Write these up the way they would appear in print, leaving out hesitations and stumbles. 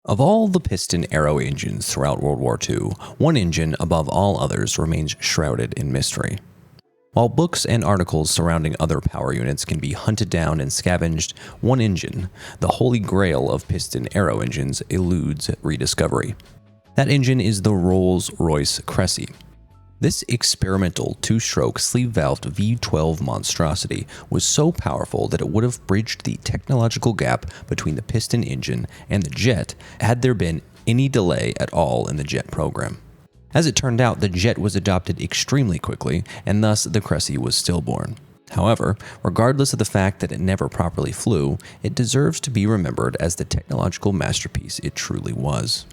Of all the piston aero engines throughout World War II, one engine above all others remains shrouded in mystery. While books and articles surrounding other power units can be hunted down and scavenged, one engine, the holy grail of piston aero engines, eludes rediscovery. That engine is the Rolls Royce Crecy. This experimental two-stroke sleeve-valved V12 monstrosity was so powerful that it would have bridged the technological gap between the piston engine and the jet had there been any delay at all in the jet program. As it turned out, the jet was adopted extremely quickly, and thus the Crecy was stillborn. However, regardless of the fact that it never properly flew, it deserves to be remembered as the technological masterpiece it truly was.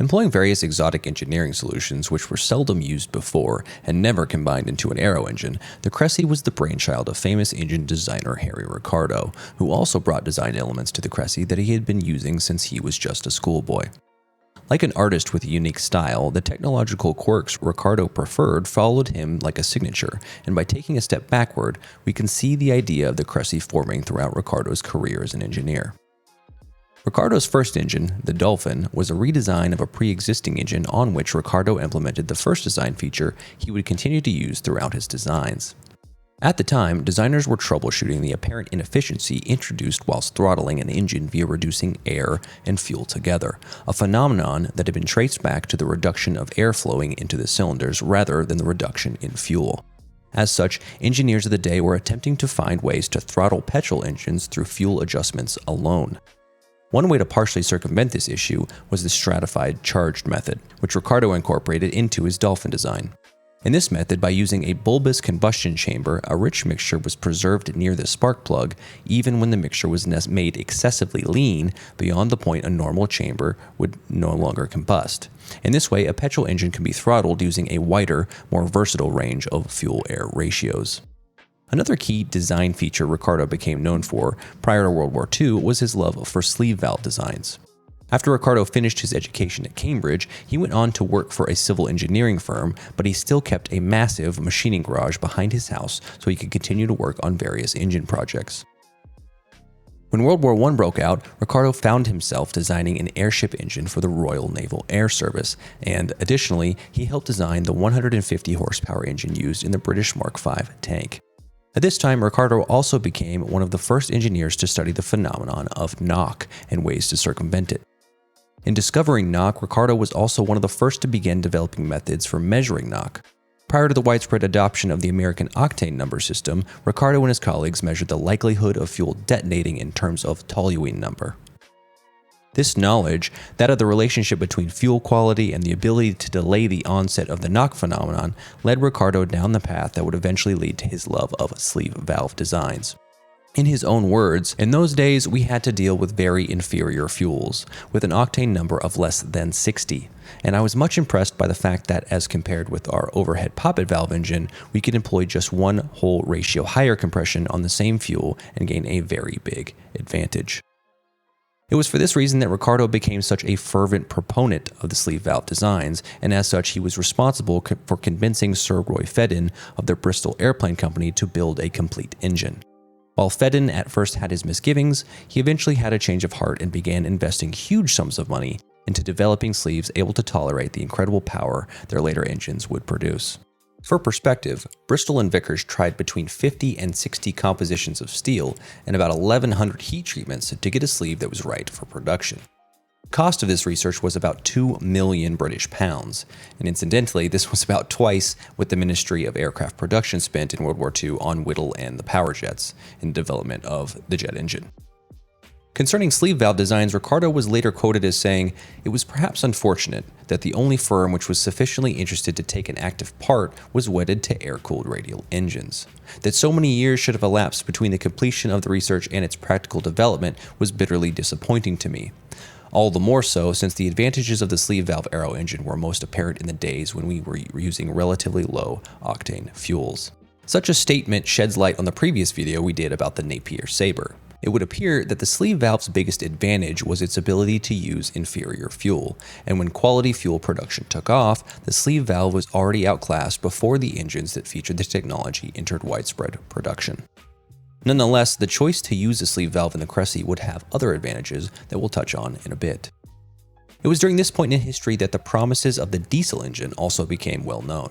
Employing various exotic engineering solutions which were seldom used before and never combined into an aero engine, the Crecy was the brainchild of famous engine designer Harry Ricardo, who also brought design elements to the Crecy that he had been using since he was just a schoolboy. Like an artist with a unique style, the technological quirks Ricardo preferred followed him like a signature, and by taking a step backward, we can see the idea of the Crecy forming throughout Ricardo's career as an engineer. Ricardo's first engine, the Dolphin, was a redesign of a pre-existing engine on which Ricardo implemented the first design feature he would continue to use throughout his designs. At the time, designers were troubleshooting the apparent inefficiency introduced whilst throttling an engine via reducing air and fuel together, a phenomenon that had been traced back to the reduction of air flowing into the cylinders rather than the reduction in fuel. As such, engineers of the day were attempting to find ways to throttle petrol engines through fuel adjustments alone. One way to partially circumvent this issue was the stratified charged method, which Ricardo incorporated into his Dolphin design. In this method, by using a bulbous combustion chamber, a rich mixture was preserved near the spark plug, even when the mixture was made excessively lean beyond the point a normal chamber would no longer combust. In this way, a petrol engine can be throttled using a wider, more versatile range of fuel-air ratios. Another key design feature Ricardo became known for prior to World War II was his love for sleeve valve designs. After Ricardo finished his education at Cambridge, he went on to work for a civil engineering firm, but he still kept a massive machining garage behind his house so he could continue to work on various engine projects. When World War I broke out, Ricardo found himself designing an airship engine for the Royal Naval Air Service, and additionally, he helped design the 150 horsepower engine used in the British Mark V tank. At this time, Ricardo also became one of the first engineers to study the phenomenon of knock and ways to circumvent it. In discovering knock, Ricardo was also one of the first to begin developing methods for measuring knock. Prior to the widespread adoption of the American octane number system, Ricardo and his colleagues measured the likelihood of fuel detonating in terms of toluene number. This knowledge, that of the relationship between fuel quality and the ability to delay the onset of the knock phenomenon, led Ricardo down the path that would eventually lead to his love of sleeve valve designs. In his own words, "In those days we had to deal with very inferior fuels, with an octane number of less than 60, and I was much impressed by the fact that as compared with our overhead poppet valve engine, we could employ just one whole ratio higher compression on the same fuel and gain a very big advantage." It was for this reason that Ricardo became such a fervent proponent of the sleeve valve designs, and as such he was responsible for convincing Sir Roy Fedden of the Bristol Airplane Company to build a complete engine. While Fedden at first had his misgivings, he eventually had a change of heart and began investing huge sums of money into developing sleeves able to tolerate the incredible power their later engines would produce. For perspective, Bristol and Vickers tried between 50 and 60 compositions of steel and about 1,100 heat treatments to get a sleeve that was right for production. The cost of this research was about 2 million British pounds, and incidentally, this was about twice what the Ministry of Aircraft Production spent in World War II on Whittle and the power jets in the development of the jet engine. Concerning sleeve valve designs, Ricardo was later quoted as saying, "It was perhaps unfortunate that the only firm which was sufficiently interested to take an active part was wedded to air-cooled radial engines. That so many years should have elapsed between the completion of the research and its practical development was bitterly disappointing to me. All the more so since the advantages of the sleeve valve aero engine were most apparent in the days when we were using relatively low octane fuels." Such a statement sheds light on the previous video we did about the Napier Sabre. It would appear that the sleeve valve's biggest advantage was its ability to use inferior fuel, and when quality fuel production took off, the sleeve valve was already outclassed before the engines that featured the technology entered widespread production. Nonetheless, the choice to use a sleeve valve in the Crecy would have other advantages that we'll touch on in a bit. It was during this point in history that the promises of the diesel engine also became well known.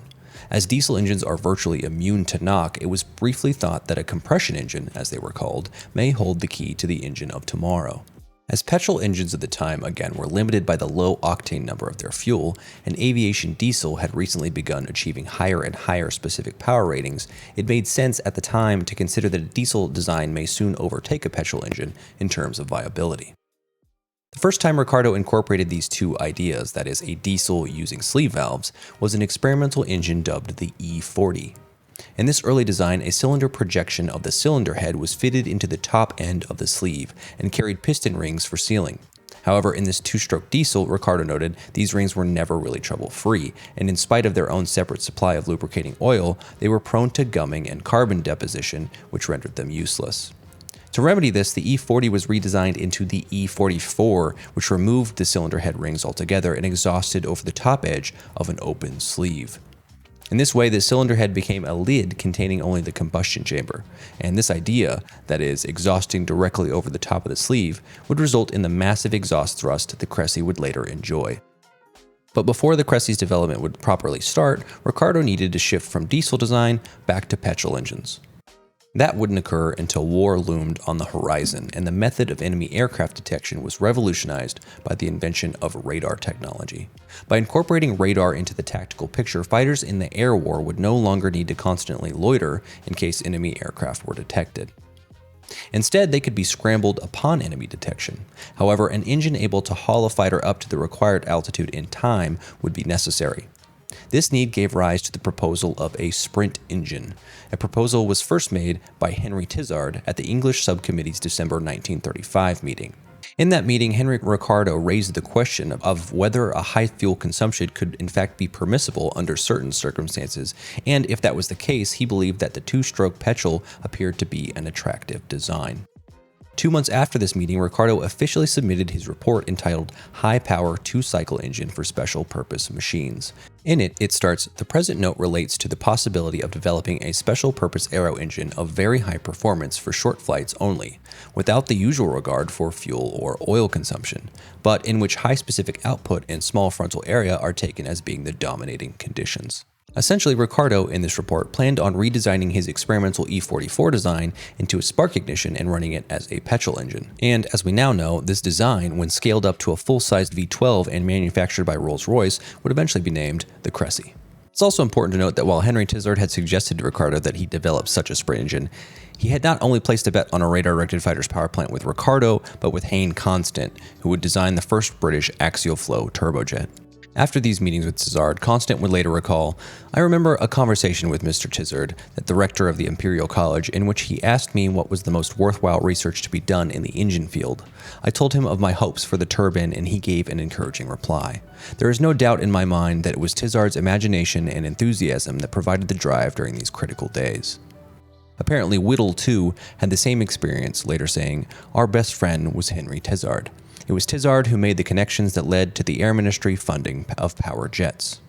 As diesel engines are virtually immune to knock, it was briefly thought that a compression engine, as they were called, may hold the key to the engine of tomorrow. As petrol engines at the time, again, were limited by the low octane number of their fuel, and aviation diesel had recently begun achieving higher and higher specific power ratings, it made sense at the time to consider that a diesel design may soon overtake a petrol engine in terms of viability. The first time Ricardo incorporated these two ideas, that is, a diesel using sleeve valves, was an experimental engine dubbed the E40. In this early design, a cylinder projection of the cylinder head was fitted into the top end of the sleeve and carried piston rings for sealing. However, in this two-stroke diesel, Ricardo noted, these rings were never really trouble-free, and in spite of their own separate supply of lubricating oil, they were prone to gumming and carbon deposition, which rendered them useless. To remedy this, the E40 was redesigned into the E44, which removed the cylinder head rings altogether and exhausted over the top edge of an open sleeve. In this way, the cylinder head became a lid containing only the combustion chamber, and this idea, that is, exhausting directly over the top of the sleeve, would result in the massive exhaust thrust the Crecy would later enjoy. But before the Crecy's development would properly start, Ricardo needed to shift from diesel design back to petrol engines. That wouldn't occur until war loomed on the horizon, and the method of enemy aircraft detection was revolutionized by the invention of radar technology. By incorporating radar into the tactical picture, fighters in the air war would no longer need to constantly loiter in case enemy aircraft were detected. Instead, they could be scrambled upon enemy detection. However, an engine able to haul a fighter up to the required altitude in time would be necessary. This need gave rise to the proposal of a sprint engine. A proposal was first made by Henry Tizard at the English Subcommittee's December 1935 meeting. In that meeting, Henry Ricardo raised the question of whether a high fuel consumption could in fact be permissible under certain circumstances, and if that was the case, he believed that the two-stroke petrol appeared to be an attractive design. 2 months after this meeting, Ricardo officially submitted his report entitled High Power Two-Cycle Engine for Special Purpose Machines. In it, it starts, the present note relates to the possibility of developing a special purpose aero engine of very high performance for short flights only, without the usual regard for fuel or oil consumption, but in which high specific output and small frontal area are taken as being the dominating conditions. Essentially, Ricardo, in this report, planned on redesigning his experimental E44 design into a spark ignition and running it as a petrol engine. And as we now know, this design, when scaled up to a full-sized V12 and manufactured by Rolls Royce, would eventually be named the Crecy. It's also important to note that while Henry Tizard had suggested to Ricardo that he develop such a sprint engine, he had not only placed a bet on a radar-directed fighter's power plant with Ricardo, but with Hayne Constant, who would design the first British axial flow turbojet. After these meetings with Tizard, Constant would later recall, I remember a conversation with Mr. Tizard, the rector of the Imperial College, in which he asked me what was the most worthwhile research to be done in the engine field. I told him of my hopes for the turbine, and he gave an encouraging reply. There is no doubt in my mind that it was Tizard's imagination and enthusiasm that provided the drive during these critical days. Apparently, Whittle, too, had the same experience, later saying, our best friend was Henry Tizard. It was Tizard who made the connections that led to the Air Ministry funding of power jets.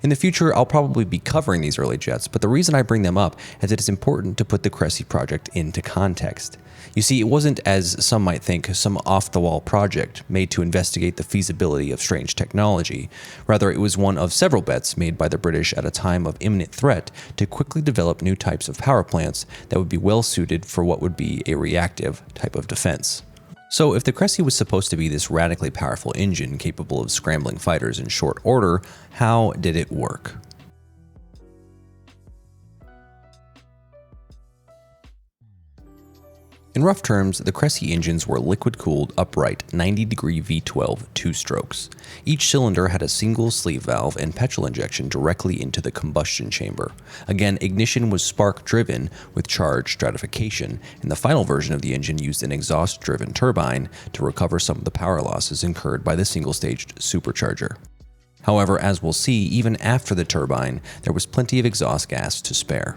In the future, I'll probably be covering these early jets, but the reason I bring them up is that it's important to put the Crecy project into context. You see, it wasn't, as some might think, some off-the-wall project made to investigate the feasibility of strange technology. Rather, it was one of several bets made by the British at a time of imminent threat to quickly develop new types of power plants that would be well suited for what would be a reactive type of defense. So if the Crecy was supposed to be this radically powerful engine capable of scrambling fighters in short order, how did it work? In rough terms, the Crecy engines were liquid-cooled, upright, 90-degree V12 two-strokes. Each cylinder had a single sleeve valve and petrol injection directly into the combustion chamber. Again, ignition was spark-driven with charge stratification, and the final version of the engine used an exhaust-driven turbine to recover some of the power losses incurred by the single-staged supercharger. However, as we'll see, even after the turbine, there was plenty of exhaust gas to spare.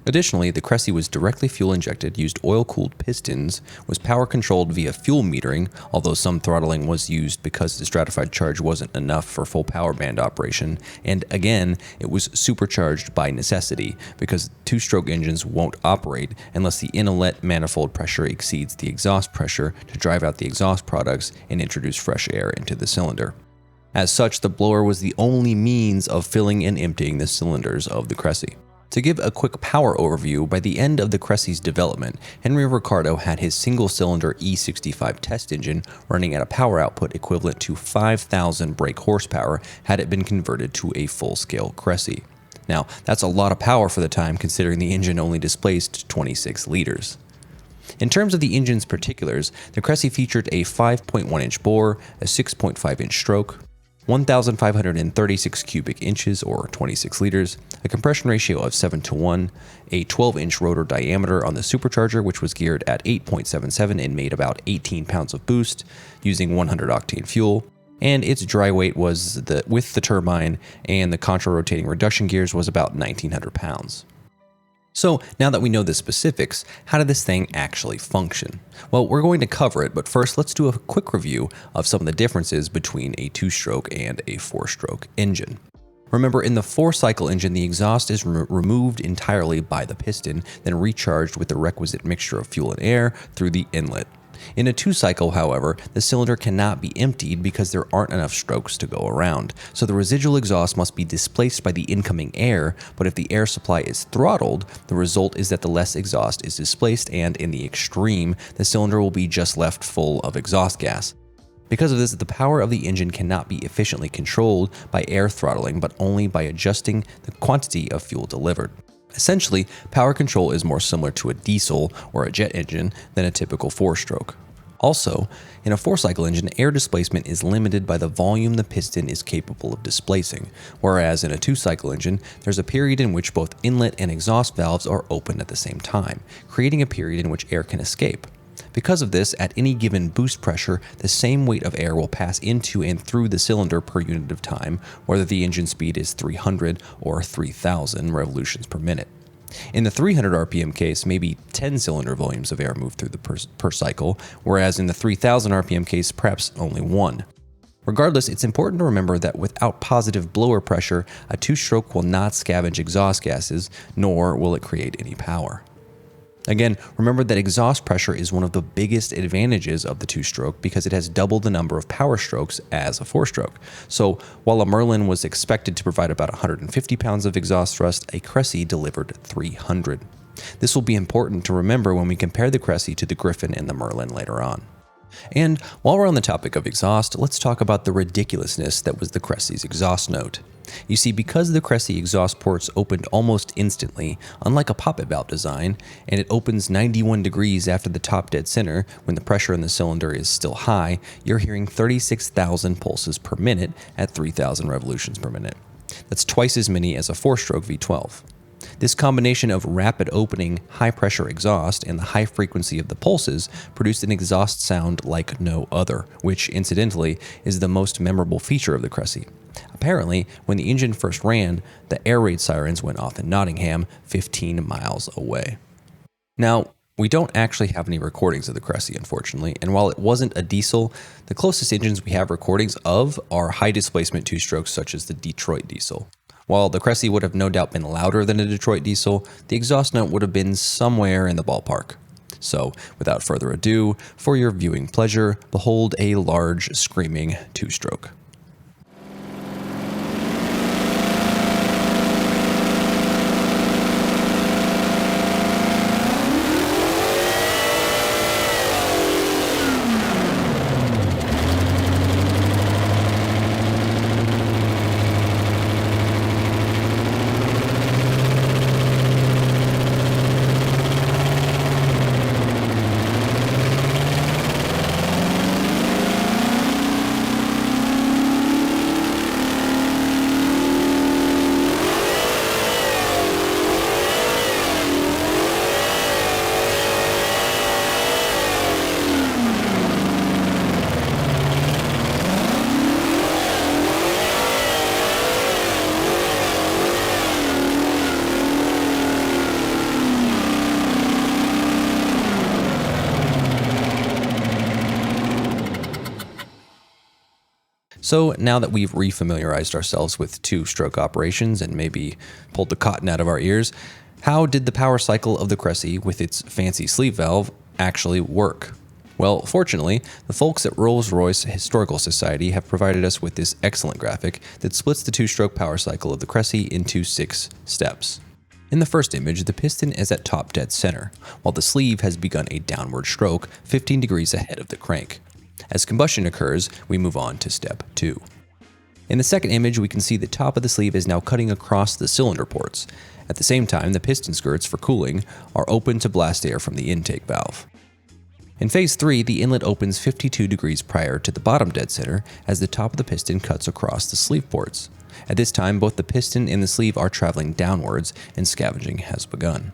Additionally, the Crecy was directly fuel injected, used oil-cooled pistons, was power controlled via fuel metering, although some throttling was used because the stratified charge wasn't enough for full power band operation, and again, it was supercharged by necessity, because two-stroke engines won't operate unless the inlet manifold pressure exceeds the exhaust pressure to drive out the exhaust products and introduce fresh air into the cylinder. As such, the blower was the only means of filling and emptying the cylinders of the Crecy. To give a quick power overview, by the end of the Crecy's development, Henry Ricardo had his single-cylinder E65 test engine running at a power output equivalent to 5,000 brake horsepower had it been converted to a full-scale Crecy. Now, that's a lot of power for the time, considering the engine only displaced 26 liters. In terms of the engine's particulars, the Crecy featured a 5.1-inch bore, a 6.5-inch stroke, 1,536 cubic inches or 26 liters, a compression ratio of 7:1, a 12-inch rotor diameter on the supercharger, which was geared at 8.77 and made about 18 pounds of boost using 100 octane fuel, and its dry weight was with the turbine and the contra-rotating reduction gears was about 1,900 pounds. So now that we know the specifics, how did this thing actually function? Well, we're going to cover it, but first let's do a quick review of some of the differences between a two-stroke and a four-stroke engine. Remember, in the four-cycle engine, the exhaust is removed entirely by the piston, then recharged with the requisite mixture of fuel and air through the inlet. In a two-cycle, however, the cylinder cannot be emptied because there aren't enough strokes to go around, so the residual exhaust must be displaced by the incoming air, but if the air supply is throttled, the result is that the less exhaust is displaced and, in the extreme, the cylinder will be just left full of exhaust gas. Because of this, the power of the engine cannot be efficiently controlled by air throttling, but only by adjusting the quantity of fuel delivered. Essentially, power control is more similar to a diesel or a jet engine than a typical four-stroke. Also, in a four-cycle engine, air displacement is limited by the volume the piston is capable of displacing, whereas in a two-cycle engine, there's a period in which both inlet and exhaust valves are open at the same time, creating a period in which air can escape. Because of this, at any given boost pressure, the same weight of air will pass into and through the cylinder per unit of time, whether the engine speed is 300 or 3,000 revolutions per minute. In the 300 RPM case, maybe 10 cylinder volumes of air move through the per cycle, whereas in the 3,000 RPM case, perhaps only one. Regardless, it's important to remember that without positive blower pressure, a two-stroke will not scavenge exhaust gases, nor will it create any power. Again, remember that exhaust pressure is one of the biggest advantages of the two-stroke because it has double the number of power strokes as a four-stroke. So while a Merlin was expected to provide about 150 pounds of exhaust thrust, a Crecy delivered 300. This will be important to remember when we compare the Crecy to the Griffin and the Merlin later on. And while we're on the topic of exhaust, let's talk about the ridiculousness that was the Crecy's exhaust note. You see, because the Crecy exhaust ports opened almost instantly, unlike a poppet valve design, and it opens 91 degrees after the top dead center when the pressure in the cylinder is still high, you're hearing 36,000 pulses per minute at 3,000 revolutions per minute. That's twice as many as a four-stroke V12. This combination of rapid opening, high-pressure exhaust, and the high frequency of the pulses produced an exhaust sound like no other, which, incidentally, is the most memorable feature of the Crecy. Apparently, when the engine first ran, the air raid sirens went off in Nottingham, 15 miles away. Now, we don't actually have any recordings of the Crecy, unfortunately, and while it wasn't a diesel, the closest engines we have recordings of are high-displacement two-strokes such as the Detroit diesel. While the Crecy would have no doubt been louder than a Detroit diesel, the exhaust note would have been somewhere in the ballpark. So, without further ado, for your viewing pleasure, behold a large, screaming two-stroke. So now that we've refamiliarized ourselves with two-stroke operations and maybe pulled the cotton out of our ears, how did the power cycle of the Crecy with its fancy sleeve valve actually work? Well, fortunately, the folks at Rolls Royce Historical Society have provided us with this excellent graphic that splits the two-stroke power cycle of the Crecy into 6 steps. In the first image, the piston is at top dead center, while the sleeve has begun a downward stroke 15 degrees ahead of the crank. As combustion occurs, we move on to step 2. In the second image, we can see the top of the sleeve is now cutting across the cylinder ports. At the same time, the piston skirts for cooling are open to blast air from the intake valve. In phase 3, the inlet opens 52 degrees prior to the bottom dead center as the top of the piston cuts across the sleeve ports. At this time, both the piston and the sleeve are traveling downwards and scavenging has begun.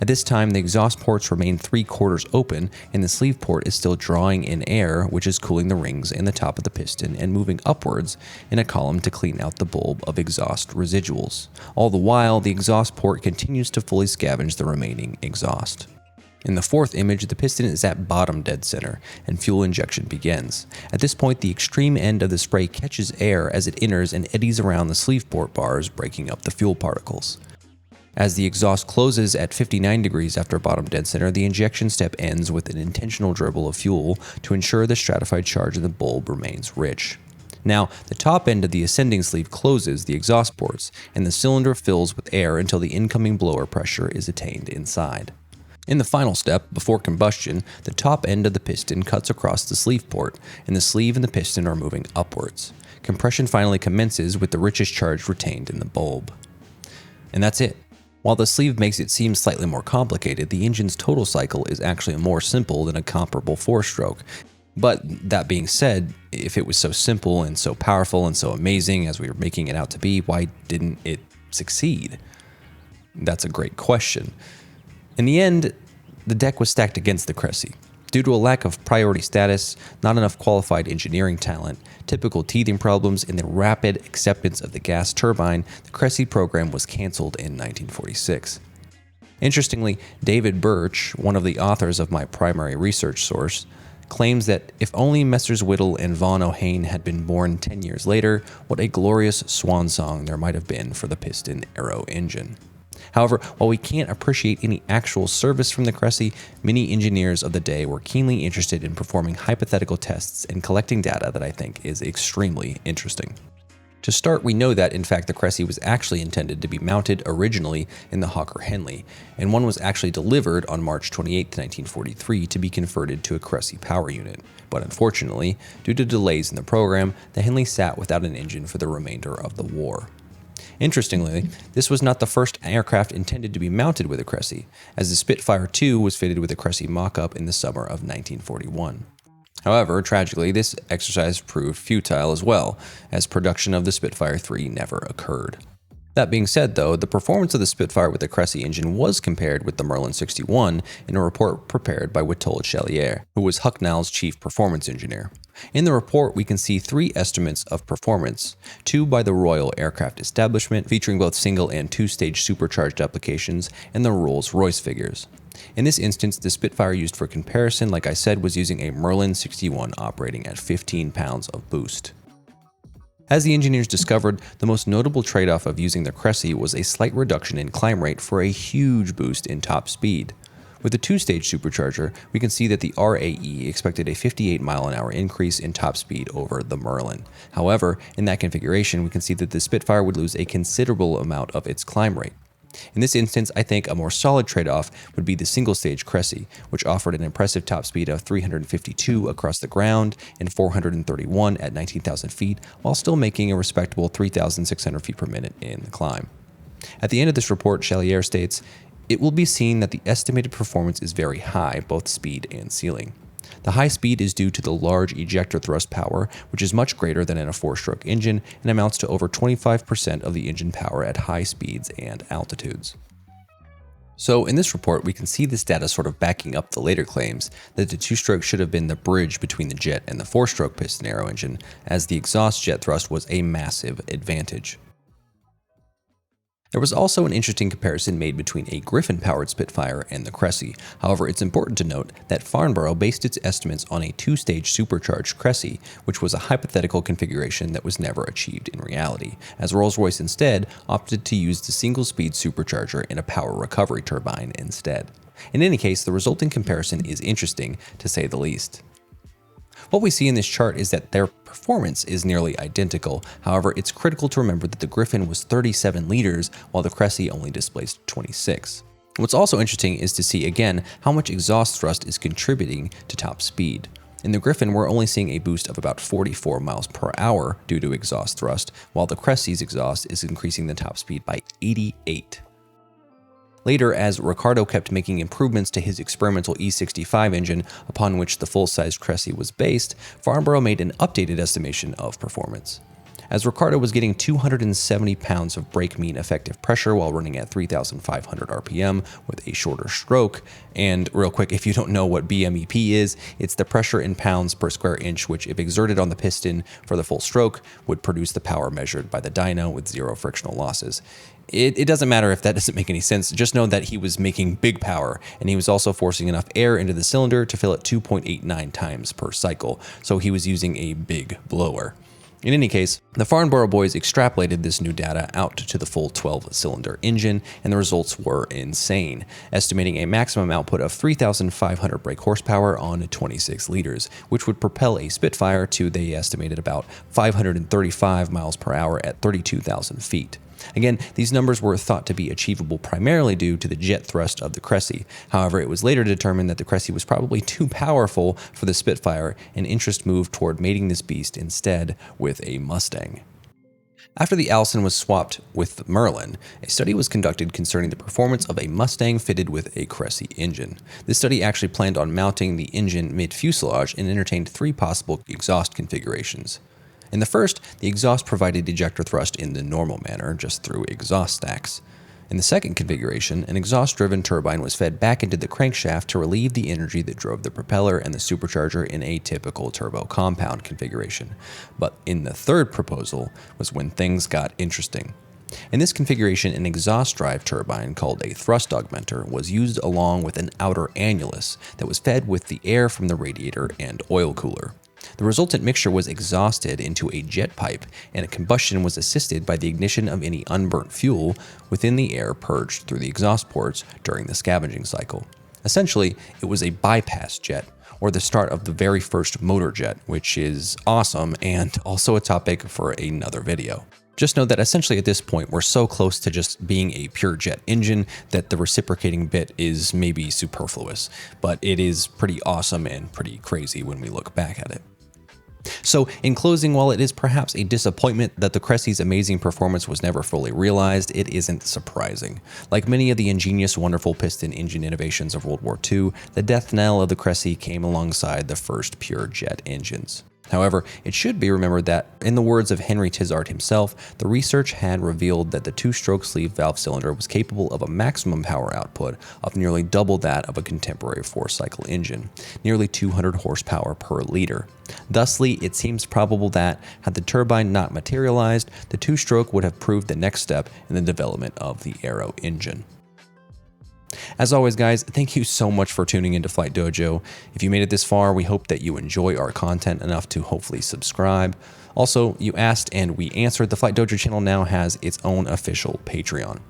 At this time, the exhaust ports remain 3/4 open and the sleeve port is still drawing in air, which is cooling the rings and the top of the piston and moving upwards in a column to clean out the bulb of exhaust residuals. All the while, the exhaust port continues to fully scavenge the remaining exhaust. In the fourth image, the piston is at bottom dead center, and fuel injection begins. At this point, the extreme end of the spray catches air as it enters and eddies around the sleeve port bars, breaking up the fuel particles. As the exhaust closes at 59 degrees after bottom dead center, the injection step ends with an intentional dribble of fuel to ensure the stratified charge in the bulb remains rich. Now, the top end of the ascending sleeve closes the exhaust ports, and the cylinder fills with air until the incoming blower pressure is attained inside. In the final step, before combustion, the top end of the piston cuts across the sleeve port, and the sleeve and the piston are moving upwards. Compression finally commences with the richest charge retained in the bulb. And that's it. While the sleeve makes it seem slightly more complicated, the engine's total cycle is actually more simple than a comparable 4-stroke. But that being said, if it was so simple and so powerful and so amazing as we were making it out to be, why didn't it succeed? That's a great question. In the end, the deck was stacked against the Crecy. Due to a lack of priority status, not enough qualified engineering talent, typical teething problems, and the rapid acceptance of the gas turbine, the Crecy program was cancelled in 1946. Interestingly, David Birch, one of the authors of my primary research source, claims that if only Messrs. Whittle and Von O'Hain had been born 10 years later, what a glorious swan song there might have been for the piston aero engine. However, while we can't appreciate any actual service from the Crecy, many engineers of the day were keenly interested in performing hypothetical tests and collecting data that I think is extremely interesting. To start, we know that, in fact, the Crecy was actually intended to be mounted originally in the Hawker Henley, and one was actually delivered on March 28, 1943 to be converted to a Crecy power unit. But unfortunately, due to delays in the program, the Henley sat without an engine for the remainder of the war. Interestingly, this was not the first aircraft intended to be mounted with a Crecy, as the Spitfire II was fitted with a Crecy mock-up in the summer of 1941. However, tragically, this exercise proved futile as well, as production of the Spitfire III never occurred. That being said, though, the performance of the Spitfire with the Crecy engine was compared with the Merlin 61 in a report prepared by Witold Chalier, who was Hucknall's chief performance engineer. In the report, we can see 3 estimates of performance, 2 by the Royal Aircraft Establishment, featuring both single and 2-stage supercharged applications, and the Rolls Royce figures. In this instance, the Spitfire used for comparison, like I said, was using a Merlin 61 operating at 15 pounds of boost. As the engineers discovered, the most notable trade-off of using the Crecy was a slight reduction in climb rate for a huge boost in top speed. With the 2-stage supercharger, we can see that the RAE expected a 58 mile-an-hour increase in top speed over the Merlin. However, in that configuration, we can see that the Spitfire would lose a considerable amount of its climb rate. In this instance, I think a more solid trade-off would be the single-stage Crecy, which offered an impressive top speed of 352 across the ground and 431 at 19,000 feet, while still making a respectable 3,600 feet per minute in the climb. At the end of this report, Chalier states, "It will be seen that the estimated performance is very high, both speed and ceiling. The high speed is due to the large ejector thrust power, which is much greater than in a 4-stroke engine and amounts to over 25% of the engine power at high speeds and altitudes." So in this report, we can see this data sort of backing up the later claims that the 2-stroke should have been the bridge between the jet and the 4-stroke piston aero engine, as the exhaust jet thrust was a massive advantage. There was also an interesting comparison made between a Griffin-powered Spitfire and the Crecy. However, it's important to note that Farnborough based its estimates on a two-stage supercharged Crecy, which was a hypothetical configuration that was never achieved in reality, as Rolls-Royce instead opted to use the single-speed supercharger in a power recovery turbine instead. In any case, the resulting comparison is interesting, to say the least. What we see in this chart is that their performance is nearly identical. However, it's critical to remember that the Griffin was 37 liters while the Crecy only displaced 26. What's also interesting is to see again how much exhaust thrust is contributing to top speed. In the Griffin, we're only seeing a boost of about 44 miles per hour due to exhaust thrust, while the Crecy's exhaust is increasing the top speed by 88. Later, as Ricardo kept making improvements to his experimental E65 engine, upon which the full-sized Crecy was based, Farnborough made an updated estimation of performance. As Ricardo was getting 270 pounds of brake mean effective pressure while running at 3,500 RPM with a shorter stroke, and real quick, if you don't know what BMEP is, it's the pressure in pounds per square inch, which if exerted on the piston for the full stroke, would produce the power measured by the dyno with zero frictional losses. It doesn't matter if that doesn't make any sense, just know that he was making big power, and he was also forcing enough air into the cylinder to fill it 2.89 times per cycle, so he was using a big blower. In any case, the Farnborough boys extrapolated this new data out to the full 12-cylinder engine, and the results were insane, estimating a maximum output of 3,500 brake horsepower on 26 liters, which would propel a Spitfire to, they estimated, about 535 miles per hour at 32,000 feet. Again, these numbers were thought to be achievable primarily due to the jet thrust of the Crecy. However, it was later determined that the Crecy was probably too powerful for the Spitfire, and interest moved toward mating this beast instead with a Mustang. After the Allison was swapped with the Merlin, a study was conducted concerning the performance of a Mustang fitted with a Crecy engine. This study actually planned on mounting the engine mid-fuselage and entertained three possible exhaust configurations. In the first, the exhaust provided ejector thrust in the normal manner, just through exhaust stacks. In the second configuration, an exhaust-driven turbine was fed back into the crankshaft to relieve the energy that drove the propeller and the supercharger in a typical turbo compound configuration. But in the third proposal was when things got interesting. In this configuration, an exhaust drive turbine called a thrust augmenter was used along with an outer annulus that was fed with the air from the radiator and oil cooler. The resultant mixture was exhausted into a jet pipe, and a combustion was assisted by the ignition of any unburnt fuel within the air purged through the exhaust ports during the scavenging cycle. Essentially, it was a bypass jet, or the start of the very first motor jet, which is awesome and also a topic for another video. Just know that essentially at this point, we're so close to just being a pure jet engine that the reciprocating bit is maybe superfluous, but it is pretty awesome and pretty crazy when we look back at it. So, in closing, while it is perhaps a disappointment that the Crecy's amazing performance was never fully realized, it isn't surprising. Like many of the ingenious, wonderful piston engine innovations of World War II, the death knell of the Crecy came alongside the first pure jet engines. However, it should be remembered that, in the words of Henry Tizard himself, the research had revealed that the two-stroke sleeve valve cylinder was capable of a maximum power output of nearly double that of a contemporary four-cycle engine, nearly 200 horsepower per liter. Thusly, it seems probable that, had the turbine not materialized, the two-stroke would have proved the next step in the development of the aero engine. As always, guys, thank you so much for tuning into Flight Dojo. If you made it this far, we hope that you enjoy our content enough to hopefully subscribe. Also, you asked and we answered. The Flight Dojo channel now has its own official Patreon.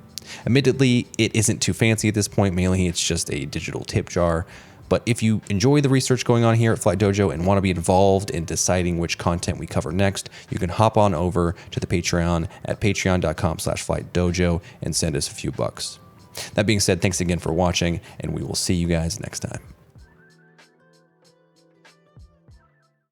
Admittedly, it isn't too fancy at this point. Mainly, it's just a digital tip jar. But if you enjoy the research going on here at Flight Dojo and want to be involved in deciding which content we cover next, you can hop on over to the Patreon at patreon.com/flightdojo and send us a few bucks. That being said, thanks again for watching, and we will see you guys next time.